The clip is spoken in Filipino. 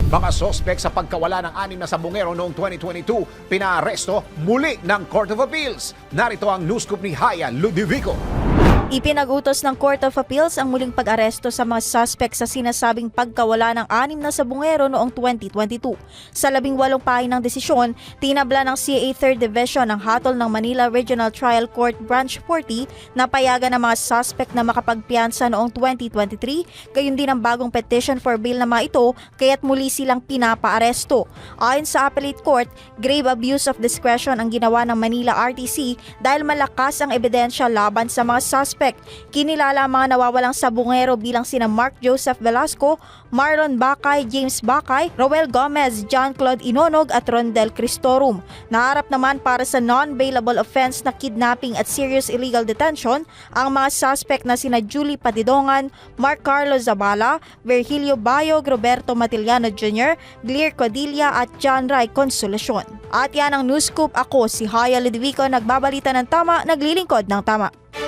Mga sospek sa pagkawala ng 6 na sabungero noong 2022, pinaaresto muli ng Court of Appeals. Narito ang news scoop ni Haya Ludovico. Ipinag-utos ng Court of Appeals ang muling pag-aresto sa mga suspect sa sinasabing pagkawala ng 6 na sabungero noong 2022. Sa 18 pahinang desisyon, tinabla ng CAA 3rd Division ang hatol ng Manila Regional Trial Court Branch 40 na payagan ng mga suspect na makapagpiyansa noong 2023, gayon din ang bagong petition for bail na mga ito, kaya't muli silang pinapaaresto. Ayon sa Appellate Court, grave abuse of discretion ang ginawa ng Manila RTC dahil malakas ang ebidensya laban sa mga suspect. Kinilala ang mga nawawalang sabungero bilang sina Mark Joseph Velasco, Marlon Bacay, James Bacay, Roel Gomez, John Claude Inonog at Rondel Cristorum. Naharap naman para sa non-bailable offense na kidnapping at serious illegal detention ang mga suspect na sina Julie Patidongan, Mark Carlos Zabala, Virgilio Bayog, Roberto Matiliano Jr., Gleer Codilla at John Ray Consolacion. At yan ang news scoop. Ako si Haya Ludovico, nagbabalita ng tama, naglilingkod ng tama.